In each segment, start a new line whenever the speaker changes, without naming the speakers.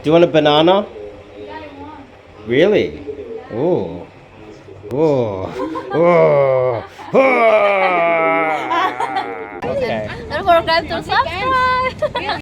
you want a banana? Really? Oh. Oh. Oh. Okay.
Don't forget to subscribe.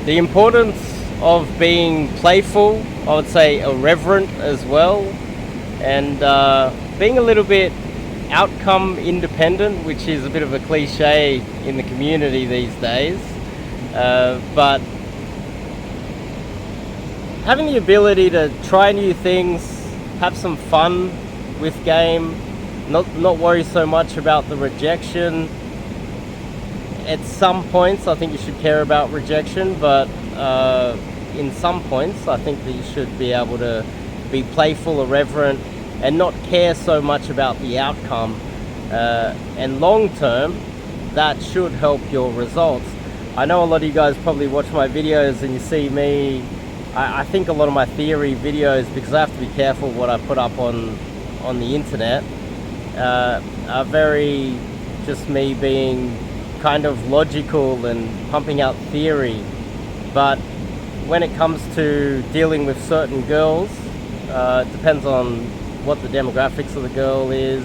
The importance of being playful, I would say irreverent as well, and being a little bit outcome independent, which is a bit of a cliche in the community these days, but having the ability to try new things, have some fun with game, not worry so much about the rejection. At some points I think you should care about rejection, but in some points I think that you should be able to be playful, irreverent, and not care so much about the outcome, and long term that should help your results. I know a lot of you guys probably watch my videos and you see me, I think a lot of my theory videos, because I have to be careful what I put up on the internet, are very just me being kind of logical and pumping out theory. But when it comes to dealing with certain girls, it depends on what the demographics of the girl is.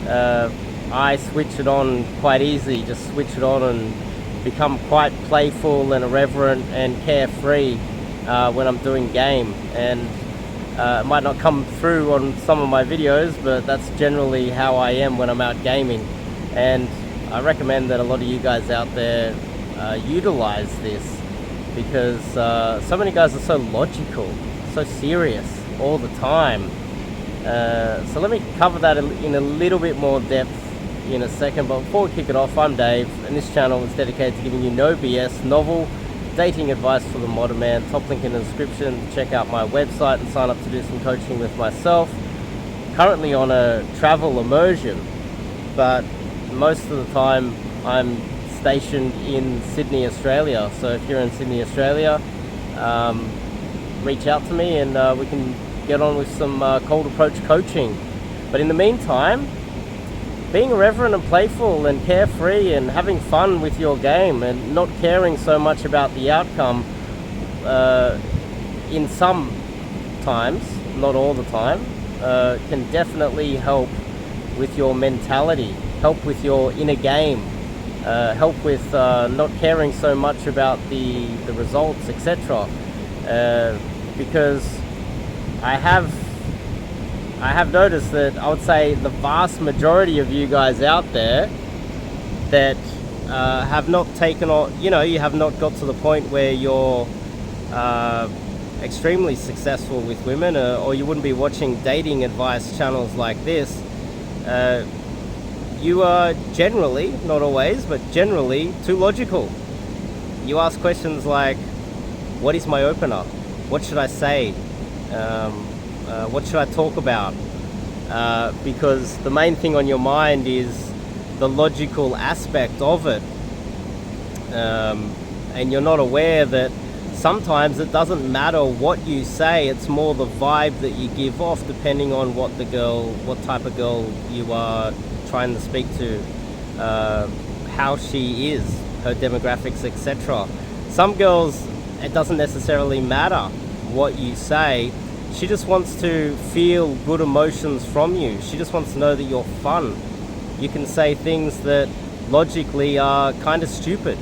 I switch it on quite easy, just switch it on and become quite playful and irreverent and carefree when I'm doing game. And it might not come through on some of my videos, but that's generally how I am when I'm out gaming. And I recommend that a lot of you guys out there utilize this, because so many guys are so logical, so serious all the time. So let me cover that in a little bit more depth in a second, but before we kick it off, I'm Dave, and this channel is dedicated to giving you no BS, novel dating advice for the modern man. Top link in the description. Check out my website and sign up to do some coaching with myself. Currently on a travel immersion, but most of the time I'm stationed in Sydney, Australia. So if you're in Sydney, Australia, reach out to me and we can get on with some cold approach coaching. But in the meantime, being irreverent and playful and carefree and having fun with your game and not caring so much about the outcome, in some times, not all the time, can definitely help with your mentality, help with your inner game, help with not caring so much about the results, etc. Because I have noticed that I would say the vast majority of you guys out there that have not taken on, you have not got to the point where you're extremely successful with women, or you wouldn't be watching dating advice channels like this. You are generally, not always, but generally too logical. You ask questions like, what is my opener? What should I say? What should I talk about? Because the main thing on your mind is the logical aspect of it. And you're not aware that sometimes it doesn't matter what you say, it's more the vibe that you give off depending on what type of girl you are trying to speak to, how she is, her demographics, etc. Some girls, it doesn't necessarily matter what you say. She just wants to feel good emotions from you. She just wants to know that you're fun. You can say things that logically are kind of stupid,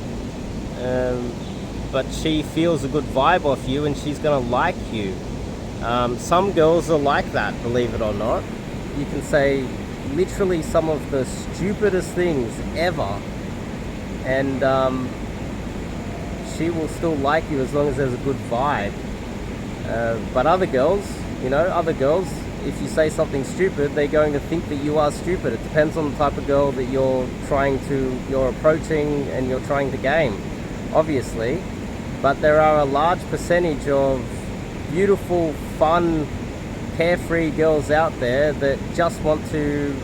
but she feels a good vibe off you and she's gonna like you. Some girls are like that, believe it or not. You can say literally some of the stupidest things ever, and she will still like you as long as there's a good vibe. But other girls, if you say something stupid, they're going to think that you are stupid. It depends on the type of girl that you're approaching and you're trying to game, obviously. But there are a large percentage of beautiful, fun, carefree girls out there that just want to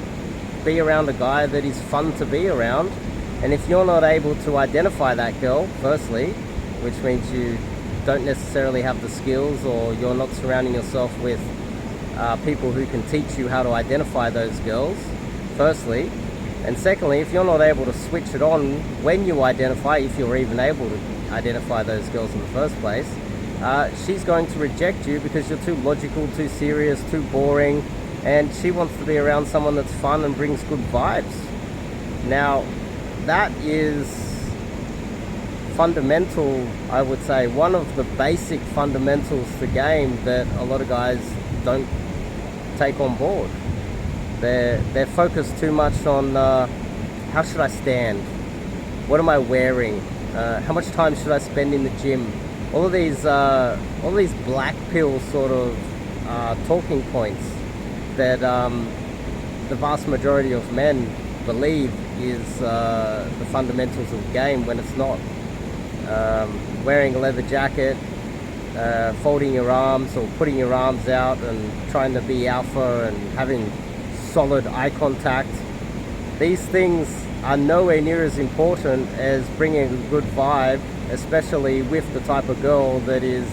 be around a guy that is fun to be around. And if you're not able to identify that girl, firstly, which means you don't necessarily have the skills, or you're not surrounding yourself with people who can teach you how to identify those girls, firstly. And secondly, if you're not able to switch it on when you identify, if you're even able to identify those girls in the first place, she's going to reject you because you're too logical, too serious, too boring, and she wants to be around someone that's fun and brings good vibes. Now, that is fundamental, I would say, one of the basic fundamentals to the game that a lot of guys don't take on board. They're focused too much on how should I stand, what am I wearing, how much time should I spend in the gym. All of these black pill sort of talking points that the vast majority of men believe is the fundamentals of the game, when it's not. Wearing a leather jacket, folding your arms or putting your arms out and trying to be alpha and having solid eye contact. These things are nowhere near as important as bringing a good vibe, especially with the type of girl that is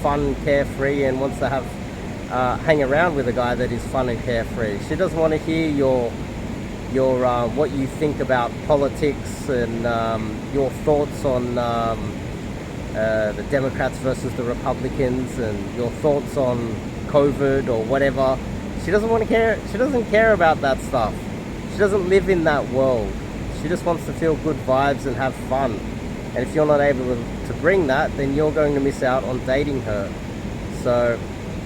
fun, carefree, and wants to hang around with a guy that is fun and carefree. She doesn't want to hear your what you think about politics and your thoughts on the Democrats versus the Republicans, and your thoughts on COVID or whatever. She doesn't want to care. She doesn't care about that stuff. She doesn't live in that world. She just wants to feel good vibes and have fun. And if you're not able to bring that, then you're going to miss out on dating her. So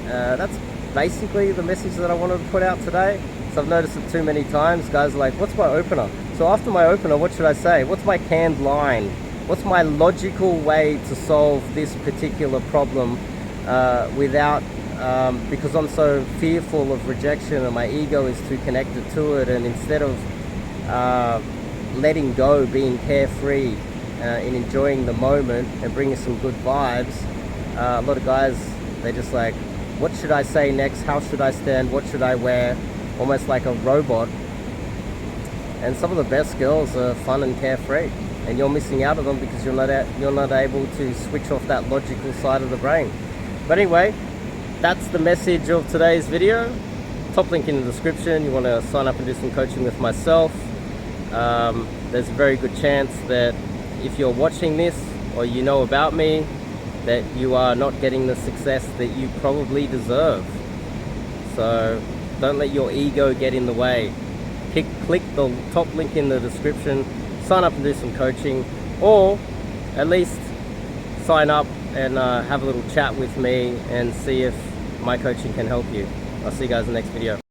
that's basically the message that I wanted to put out today. So I've noticed it too many times. Guys are like, what's my opener? So after my opener, what should I say? What's my canned line? What's my logical way to solve this particular problem without, because I'm so fearful of rejection and my ego is too connected to it, and instead of letting go, being carefree and enjoying the moment and bringing some good vibes, a lot of guys, they're just like, what should I say next? How should I stand? What should I wear? Almost like a robot. And some of the best girls are fun and carefree, and you're missing out on them because you're not able to switch off that logical side of the brain. But anyway, that's the message of today's video. Top link in the description. You want to sign up and do some coaching with myself. There's a very good chance that if you're watching this or you know about me, that you are not getting the success that you probably deserve. So don't let your ego get in the way. Click the top link in the description, sign up and do some coaching, or at least sign up and have a little chat with me and see if my coaching can help you. I'll see you guys in the next video.